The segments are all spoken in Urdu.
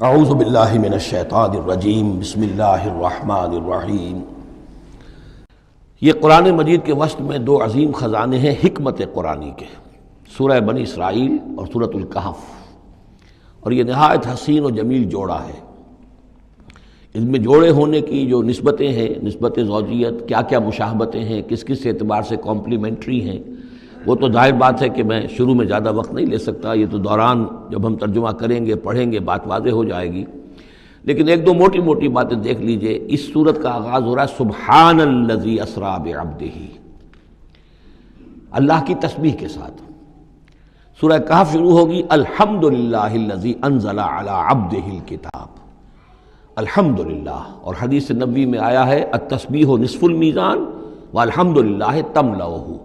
اعوذ باللہ من الشیطان الرجیم بسم اللہ الرحمن الرحیم۔ یہ قرآن مجید کے وسط میں دو عظیم خزانے ہیں حکمت قرآنی کے، سورہ بنی اسرائیل اور سورۃ الکہف، اور یہ نہایت حسین و جمیل جوڑا ہے۔ اس میں جوڑے ہونے کی جو نسبتیں ہیں، نسبت زوجیت، کیا کیا مشابہتیں ہیں، کس کس اعتبار سے کمپلیمنٹری ہیں، وہ تو ظاہر بات ہے کہ میں شروع میں زیادہ وقت نہیں لے سکتا، یہ تو دوران جب ہم ترجمہ کریں گے پڑھیں گے بات واضح ہو جائے گی، لیکن ایک دو موٹی موٹی باتیں دیکھ لیجئے۔ اس سورت کا آغاز ہو رہا ہے سبحان الذی اسری بعبدہ، اللہ کی تسبیح کے ساتھ۔ سورہ کہف شروع ہوگی الحمدللہ الذی انزل علی عبدہ الکتاب، الحمدللہ، اور حدیث نبوی میں آیا ہے التسبیح نصف المیزان والحمدللہ تملؤہ،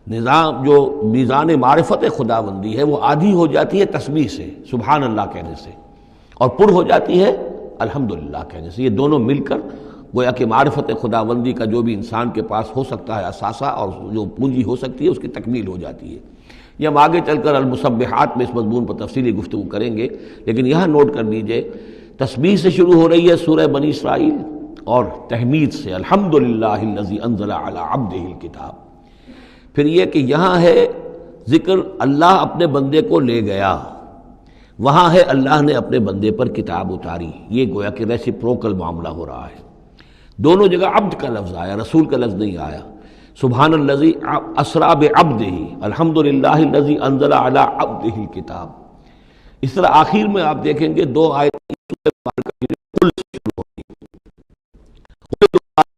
نظام جو میزان معرفت خداوندی ہے وہ آدھی ہو جاتی ہے تسبیح سے، سبحان اللہ کہنے سے، اور پر ہو جاتی ہے الحمدللہ کہنے سے۔ یہ دونوں مل کر گویا کہ معرفت خداوندی کا جو بھی انسان کے پاس ہو سکتا ہے اثاثہ اور جو پونجی ہو سکتی ہے اس کی تکمیل ہو جاتی ہے۔ یہ ہم آگے چل کر المسبحات میں اس مضمون پر تفصیلی گفتگو کریں گے، لیکن یہاں نوٹ کر لیجئے تسبیح سے شروع ہو رہی ہے سورہ بنی اسرائیل اور تحمید سے الحمدللہ الذی انزل علی عبدہ الکتاب۔ پھر یہ کہ یہاں ہے ذکر اللہ اپنے بندے کو لے گیا، وہاں ہے اللہ نے اپنے بندے پر کتاب اتاری، یہ گویا کہ ریسیپروکل معاملہ ہو رہا ہے۔ دونوں جگہ عبد کا لفظ آیا، رسول کا لفظ نہیں آیا۔ سبحان الذی اسری بعبدہ، الحمدللہ الذی انزل علی عبدہ الکتاب۔ اس طرح آخر میں آپ دیکھیں گے دو آیت قل سے شروع ہوتی ہے،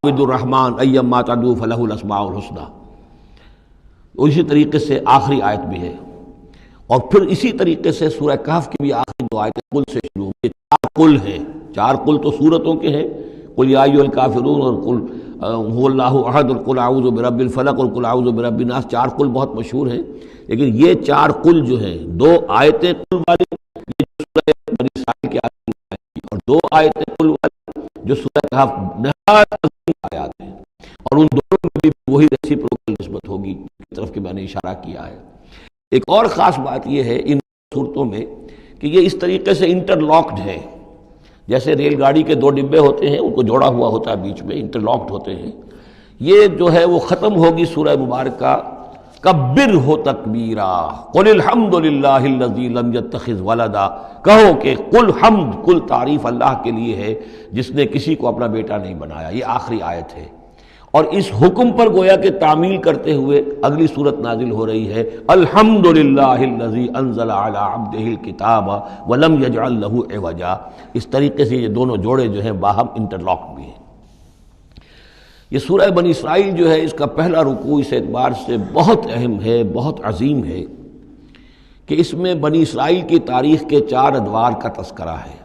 قل الرحمن ایما تدعوا فلہ الاسماء الحسنی، اسی طریقے سے آخری آیت بھی ہے، اور پھر اسی طریقے سے سورہ کہف کی بھی آخری دو آیتیں قل سے شروع ہوئی۔ چار قل ہیں، چار قل تو سورتوں کے ہیں، قل یا ایھا الکافرون اور قل ھو اللہ احد اور قل اعوذ برب الفلق اور قل اعوذ برب الناس، چار قل بہت مشہور ہیں، لیکن یہ چار قل جو ہیں، دو آیتیں قل والی یہ سورہ بنی اسرائیل کی آیتیں، اور دو آیتیں قل والی جو سورہ کہف، نہایت عظیم آیات ہیں، اور ان دونوں میں بھی وہی ریسیپروکل نسبت ہوگی کی طرف کہ میں نے اشارہ کیا ہے۔ ایک اور خاص بات یہ ہے ان صورتوں میں کہ یہ اس طریقے سے انٹرلاکڈ ہے، جیسے ریل گاڑی کے دو ڈبے ہوتے ہیں ان کو جوڑا ہوا ہوتا ہے بیچ میں، انٹرلاکڈ ہوتے ہیں۔ یہ جو ہے وہ ختم ہوگی سورہ مبارکہ کبر ہو تکبیرا قل الحمدللہ الذی لم یتخذ ولدا، کہو کہ قل حمد، کل تعریف اللہ کے لیے ہے جس نے کسی کو اپنا بیٹا نہیں بنایا۔ یہ آخری آیت ہے، اور اس حکم پر گویا کہ تعمیل کرتے ہوئے اگلی صورت نازل ہو رہی ہے الحمدللہ الذی انزل علی عبدہ الکتاب ولم یجعل لہ عوجا۔ اس طریقے سے یہ دونوں جوڑے جو ہیں باہم انٹرلاک بھی ہیں۔ یہ سورہ بنی اسرائیل جو ہے اس کا پہلا رکوع اس اعتبار سے بہت اہم ہے، بہت عظیم ہے کہ اس میں بنی اسرائیل کی تاریخ کے چار ادوار کا تذکرہ ہے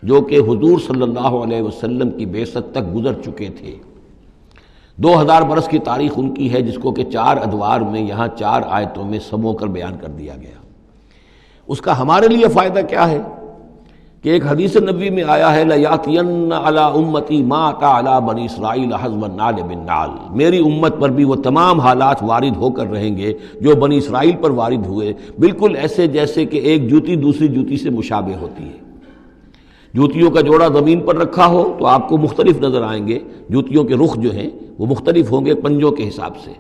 جو کہ حضور صلی اللہ علیہ وسلم کی بعثت تک گزر چکے تھے۔ 2000 برس کی تاریخ ان کی ہے، جس کو کہ چار ادوار میں یہاں چار آیتوں میں سمو کر بیان کر دیا گیا۔ اس کا ہمارے لیے فائدہ کیا ہے کہ ایک حدیث نبوی میں آیا ہے لَيَأْتِيَنَّ عَلَىٰ أُمَّتِي مَا أَتَىٰ عَلَىٰ بَنِي إِسْرَائِيلَ حَزْوَ النَّعْلِ بِالنَّعْلِ، میری امت پر بھی وہ تمام حالات وارد ہو کر رہیں گے جو بنی اسرائیل پر وارد ہوئے، بالکل ایسے جیسے کہ ایک جوتی دوسری جوتی سے مشابہ ہوتی ہے۔ جوتیوں کا جوڑا زمین پر رکھا ہو تو آپ کو مختلف نظر آئیں گے، جوتیوں کے رخ جو ہیں وہ مختلف ہوں گے پنجوں کے حساب سے،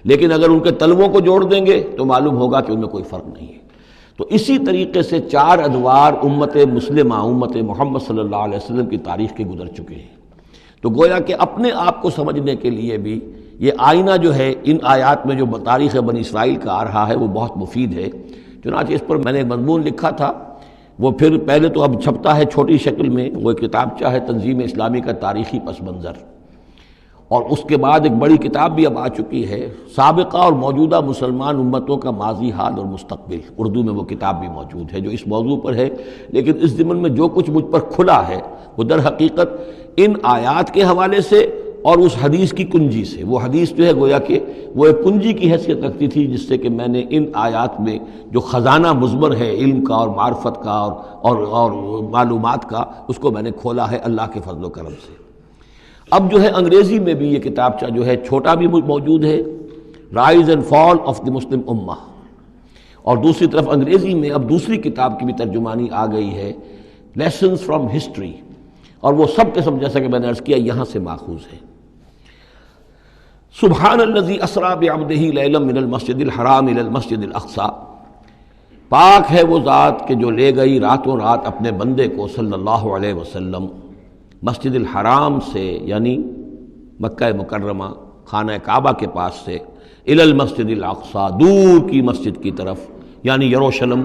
لیکن اگر ان کے تلووں کو جوڑ دیں گے تو معلوم ہوگا کہ ان میں کوئی فرق نہیں ہے۔ تو اسی طریقے سے چار ادوار امت مسلمہ، امت محمد صلی اللہ علیہ وسلم کی تاریخ کے گزر چکے ہیں۔ تو گویا کہ اپنے آپ کو سمجھنے کے لیے بھی یہ آئینہ جو ہے ان آیات میں جو تاریخ بنی اسرائیل کا آ رہا ہے وہ بہت مفید ہے۔ چنانچہ اس پر میں نے ایک مضمون لکھا تھا، وہ پھر پہلے تو اب چھپتا ہے چھوٹی شکل میں، وہ کتابچہ ہے تنظیم اسلامی کا تاریخی پس منظر، اور اس کے بعد ایک بڑی کتاب بھی اب آ چکی ہے سابقہ اور موجودہ مسلمان امتوں کا ماضی، حال اور مستقبل، اردو میں وہ کتاب بھی موجود ہے جو اس موضوع پر ہے۔ لیکن اس ضمن میں جو کچھ مجھ پر کھلا ہے وہ در حقیقت ان آیات کے حوالے سے اور اس حدیث کی کنجی سے، وہ حدیث جو ہے گویا کہ وہ ایک کنجی کی حیثیت رکھتی تھی جس سے کہ میں نے ان آیات میں جو خزانہ مضمر ہے علم کا اور معرفت کا اور معلومات کا، اس کو میں نے کھولا ہے اللہ کے فضل و کرم سے۔ اب جو ہے انگریزی میں بھی یہ کتابچہ جو ہے چھوٹا بھی موجود ہے، rise and fall of the Muslim امہ، اور دوسری طرف انگریزی میں اب دوسری کتاب کی بھی ترجمانی آ گئی ہے لیسنز فرام ہسٹری، اور وہ سب کے سب جیسا کہ میں نے عرض کیا یہاں سے ماخوذ ہیں۔ سبحان الذی اسریٰ بعبدہ لیلا من المسجد الحرام الی المسجد الاقصی، پاک ہے وہ ذات کہ جو لے گئی راتوں رات اپنے بندے کو صلی اللہ علیہ وسلم مسجد الحرام سے، یعنی مکہ مکرمہ خانہ کعبہ کے پاس سے، الی المسجد الاقصی، دور کی مسجد کی طرف، یعنی یروشلم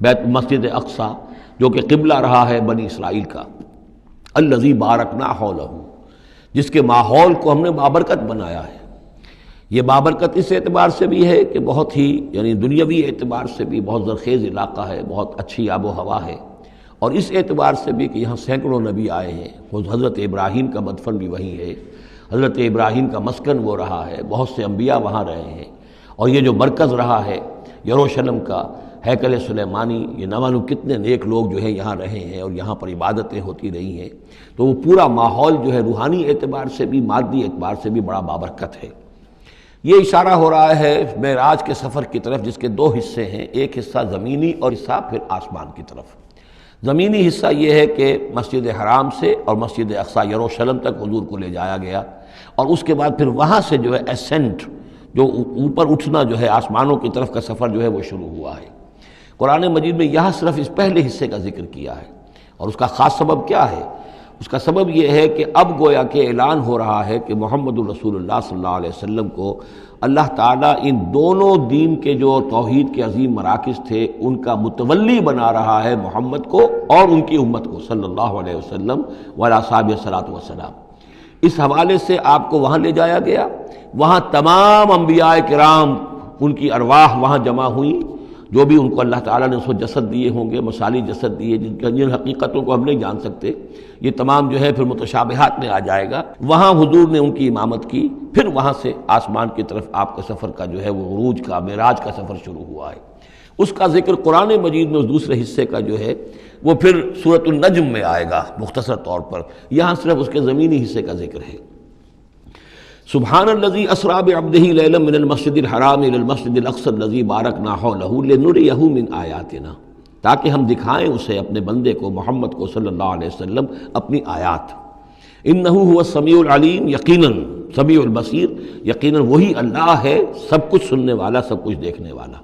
بیت مسجد اقصی جو کہ قبلہ رہا ہے بنی اسرائیل کا، الذی بارکنا حولہ، جس کے ماحول کو ہم نے بابرکت بنایا ہے۔ یہ بابرکت اس اعتبار سے بھی ہے کہ بہت ہی یعنی دنیاوی اعتبار سے بھی بہت زرخیز علاقہ ہے، بہت اچھی آب و ہوا ہے، اور اس اعتبار سے بھی کہ یہاں سینکڑوں نبی آئے ہیں، حضرت ابراہیم کا مدفن بھی وہیں ہے، حضرت ابراہیم کا مسکن وہ رہا ہے، بہت سے انبیاء وہاں رہے ہیں، اور یہ جو مرکز رہا ہے یروشلم کا، ہیکل سلیمانی، یہ نہ معلوم کتنے نیک لوگ جو ہیں یہاں رہے ہیں اور یہاں پر عبادتیں ہوتی رہی ہیں، تو وہ پورا ماحول جو ہے روحانی اعتبار سے بھی مادی اعتبار سے بھی بڑا بابرکت ہے۔ یہ اشارہ ہو رہا ہے معراج کے سفر کی طرف، جس کے دو حصے ہیں، ایک حصہ زمینی اور حصہ پھر آسمان کی طرف۔ زمینی حصہ یہ ہے کہ مسجد حرام سے اور مسجد اقصی یروشلم تک حضور کو لے جایا گیا، اور اس کے بعد پھر وہاں سے جو ہے اسینٹ، جو اوپر اٹھنا جو ہے آسمانوں کی طرف کا سفر جو ہے وہ شروع ہوا ہے۔ قرآن مجید میں یہاں صرف اس پہلے حصے کا ذکر کیا ہے، اور اس کا خاص سبب کیا ہے؟ اس کا سبب یہ ہے کہ اب گویا کہ اعلان ہو رہا ہے کہ محمد الرسول اللہ صلی اللہ علیہ وسلم کو اللہ تعالیٰ ان دونوں دین کے جو توحید کے عظیم مراکز تھے ان کا متولی بنا رہا ہے، محمد کو اور ان کی امت کو صلی اللہ علیہ وسلم وعلی اصحابہ الصلاۃ والسلام۔ اس حوالے سے آپ کو وہاں لے جایا گیا، وہاں تمام انبیاء کرام ان کی ارواح وہاں جمع ہوئیں، جو بھی ان کو اللہ تعالیٰ نے اس کو جسد دیے ہوں گے، مثالی جسد دیے جن حقیقتوں کو ہم نہیں جان سکتے، یہ تمام جو ہے پھر متشابہات میں آ جائے گا۔ وہاں حضور نے ان کی امامت کی، پھر وہاں سے آسمان کی طرف آپ کا سفر کا جو ہے وہ عروج کا معراج کا سفر شروع ہوا ہے۔ اس کا ذکر قرآن مجید میں اس دوسرے حصے کا جو ہے وہ پھر سورۃ النجم میں آئے گا مختصر طور پر، یہاں صرف اس کے زمینی حصے کا ذکر ہے۔ سبحان الذی اسریٰ بعبدہ لیلا من المسجد الحرام الی المسجد الاقصی الذی بارکنا حولہ لنریہ من آیاتنا، تاکہ ہم دکھائیں اسے اپنے بندے کو محمد کو صلی اللہ علیہ وسلم اپنی آیات۔ انہ هو السمیع العلیم، یقیناً سمیع البصیر، یقیناً وہی اللہ ہے سب کچھ سننے والا، سب کچھ دیکھنے والا۔